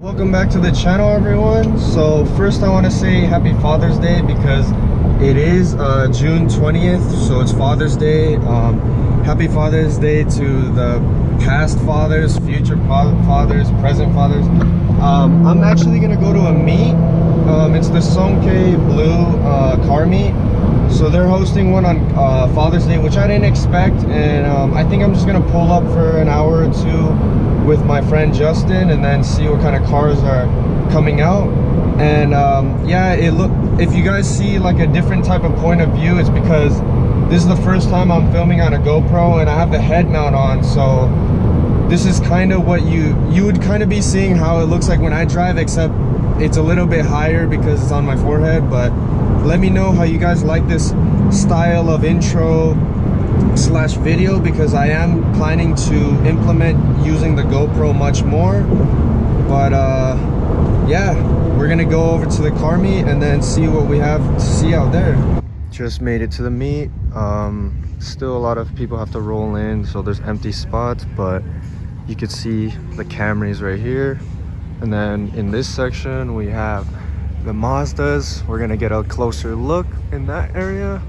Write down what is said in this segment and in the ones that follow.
Welcome back to the channel, everyone. So first I want to say happy Father's Day because it is June 20th, so it's Father's Day. Happy Father's Day to the past fathers, future fathers, present fathers. I'm actually gonna go to a meet. It's the Sonkei Blue car meet. So they're hosting one on Father's Day, which I didn't expect, and I think I'm just gonna pull up for an hour or two with my friend Justin and then see what kind of cars are coming out. And yeah, if you guys see like a different type of point of view, it's because this is the first time I'm filming on a GoPro and I have the head mount on, so this is kind of what you would kind of be seeing how it looks like when I drive, except it's a little bit higher because it's on my forehead. But let me know how you guys like this style of intro slash video, because I am planning to implement using the GoPro much more. But yeah, we're gonna go over to the car meet and then see what we have to see out there. Just made it to the meet. Still a lot of people have to roll in, so there's empty spots, but you could see the Camrys right here. And then in this section we have the Mazdas. We're gonna get a closer look in that area.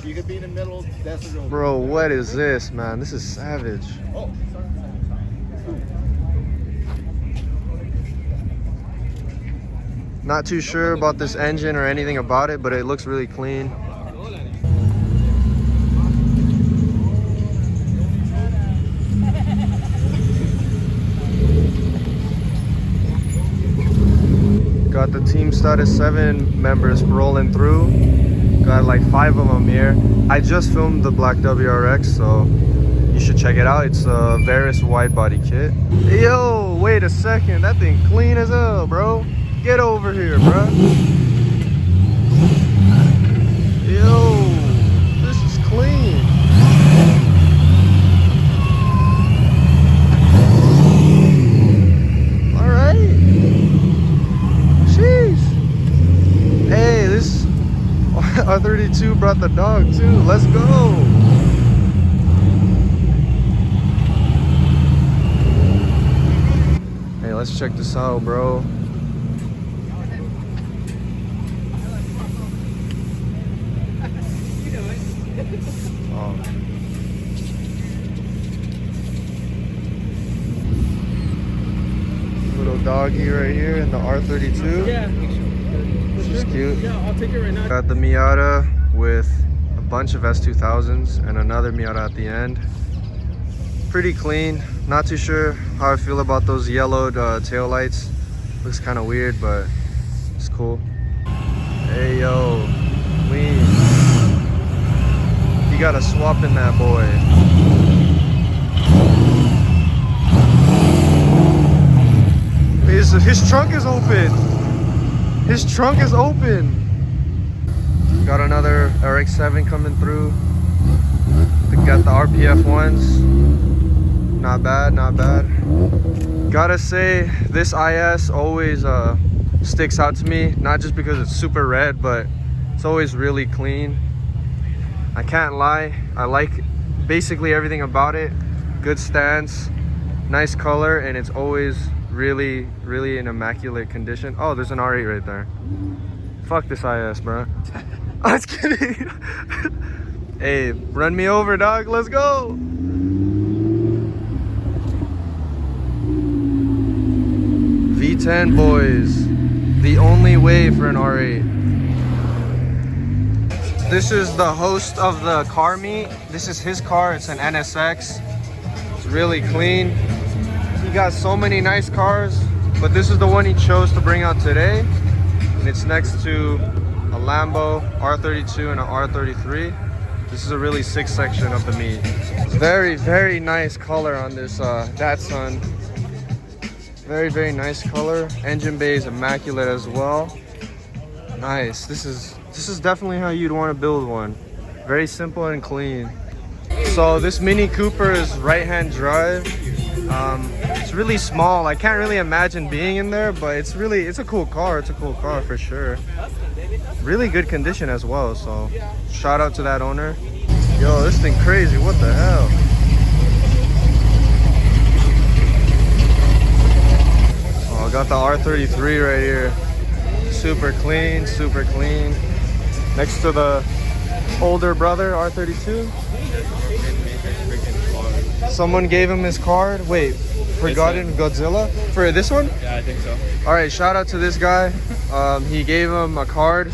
You could be in the middle. That's the road. Bro, what is this, man? This is savage. Oh, Not too sure about this engine or anything about it, but it looks really clean. Got the Team Status 7 members rolling through. Got like 5 of them here. I just filmed the black WRX, so you should check it out. It's a Varus wide body kit. Yo, wait a second. That thing clean as hell, bro. Get over here, bro. Yo, this is clean. All right. Jeez. Hey, this R32 brought the dog too. Let's go. Hey, let's check this out, bro. Oh. Little doggy right here in the R32. Yeah. Which is cute. Yeah, I'll take it right now. Got the Miata with a bunch of S2000s and another Miata at the end. Pretty clean. Not too sure how I feel about those yellowed tail lights. Looks kind of weird, but it's cool. Hey yo, clean. You got a swap in that boy. His trunk is open. His trunk is open. Got another RX-7 coming through. Got the RPF ones. Not bad, not bad. Gotta say, this IS always sticks out to me. Not just because it's super red, but it's always really clean. I can't lie. I like basically everything about it. Good stance, nice color, and it's always really in immaculate condition. Oh, there's an R8 right there. Fuck this IS, bro. I was kidding. Hey, run me over, dog. Let's go. V10 boys, the only way for an R8. This is the host of the car meet. This is his car. It's an NSX. It's really clean. He got so many nice cars, but this is the one he chose to bring out today. And it's next to a Lambo R32 and an R33. This is a really sick section of the meet. Very, very nice color on this Datsun. Very, very nice color. Engine bay is immaculate as well. Nice. This is definitely how you'd want to build one. Very simple and clean. So this Mini Cooper is right-hand drive. It's really small. I can't really imagine being in there, but it's a cool car. It's a cool car for sure. Really good condition as well. So shout out to that owner. Yo, this thing crazy. What the hell? Oh, I got the R33 right here. Super clean, super clean. Next to the older brother, R32. Someone gave him his card. Wait, Forgotten Godzilla? For this one? Yeah, I think so. Alright, shout out to this guy. He gave him a card.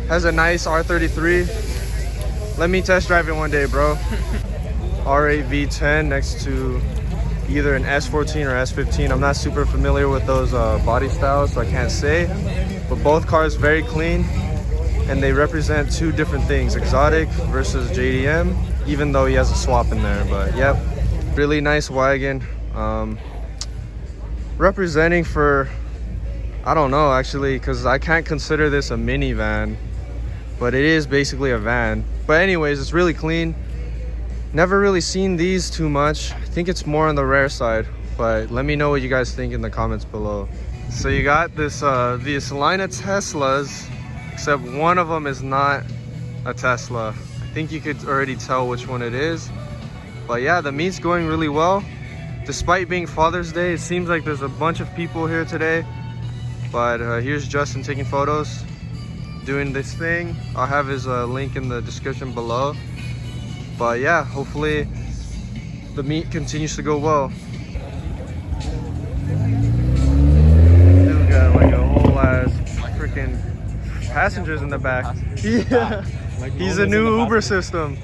Has a nice R33. Let me test drive it one day, bro. R8 V10 next to either an S14 or S15. I'm not super familiar with those body styles, so I can't say. But both cars very clean, and they represent two different things, exotic versus JDM, even though he has a swap in there. But yep, really nice wagon. Representing for, I don't know actually, because I can't consider this a minivan, but it is basically a van. But anyways, it's really clean. Never really seen these too much. I think it's more on the rare side, but let me know what you guys think in the comments below. So you got this line of Teslas, except one of them is not a Tesla. I think you could already tell which one it is. But yeah, the meet's going really well. Despite being Father's Day, it seems like there's a bunch of people here today. But here's Justin taking photos, doing this thing. I'll have his link in the description below. But yeah, hopefully the meet continues to go well. Dude got like a whole ass freaking passengers in the back. Yeah, Like he's a new Uber system.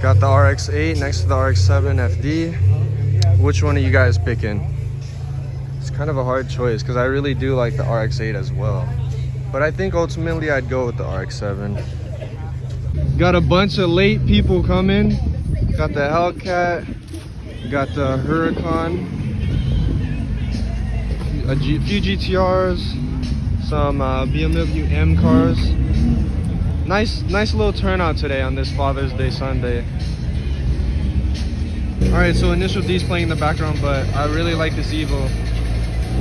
Got the RX-8 next to the RX-7 FD. Which one are you guys picking? It's kind of a hard choice because I really do like the RX-8 as well. But I think ultimately I'd go with the RX-7. Got a bunch of late people coming. Got the Hellcat. Got the Huracan. A few GTRs. Some BMW M cars. Nice little turnout today on this Father's Day Sunday. Alright, so Initial D's playing in the background, but I really like this Evo.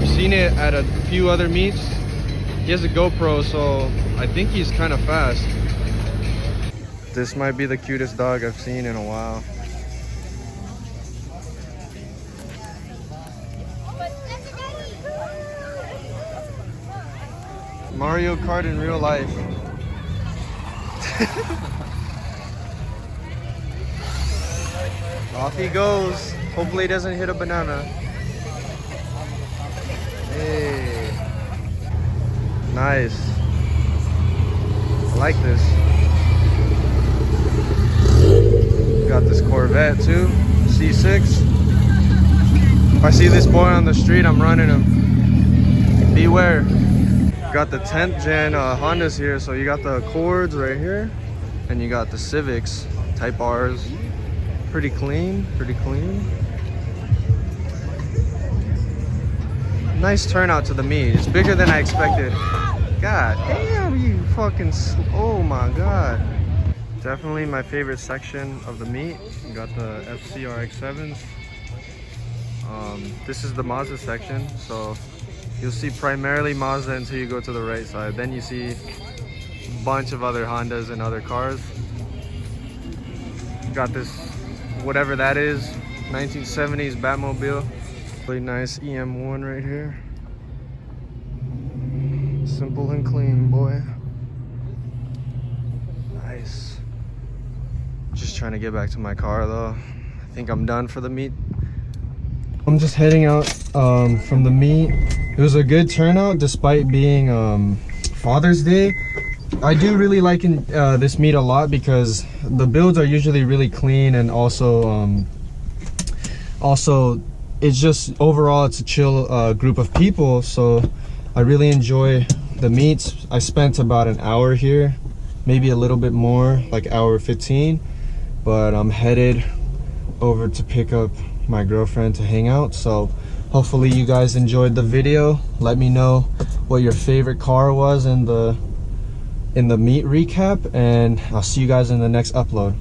I've seen it at a few other meets. He has a GoPro, so I think he's kind of fast. This might be the cutest dog I've seen in a while. Mario Kart in real life. Off he goes. Hopefully he doesn't hit a banana. Hey. Nice. I like this. Got this Corvette too. C6. If I see this boy on the street, I'm running him. Beware. Got the 10th gen Hondas here. So you got the Accords right here. And you got the Civics Type Rs. Pretty clean, pretty clean. Nice turnout to the meet. It's bigger than I expected. God damn, you fucking, oh my God. Definitely my favorite section of the meet. You got the FC RX-7s. This is the Mazda section, so you'll see primarily Mazda until you go to the right side. Then you see a bunch of other Hondas and other cars. Got this, whatever that is, 1970s Batmobile. Really nice EM1 right here. Simple and clean, boy. Nice. Just trying to get back to my car though. I think I'm done for the meet. I'm just heading out from the meet. It was a good turnout despite being Father's Day. I do really like this meet a lot because the builds are usually really clean, and also it's just overall it's a chill group of people, so I really enjoy the meets. I spent about an hour here maybe a little bit more, like hour 15. But I'm headed over to pick up my girlfriend to hang out. So hopefully you guys enjoyed the video. Let me know what your favorite car was in the meet recap, and I'll see you guys in the next upload.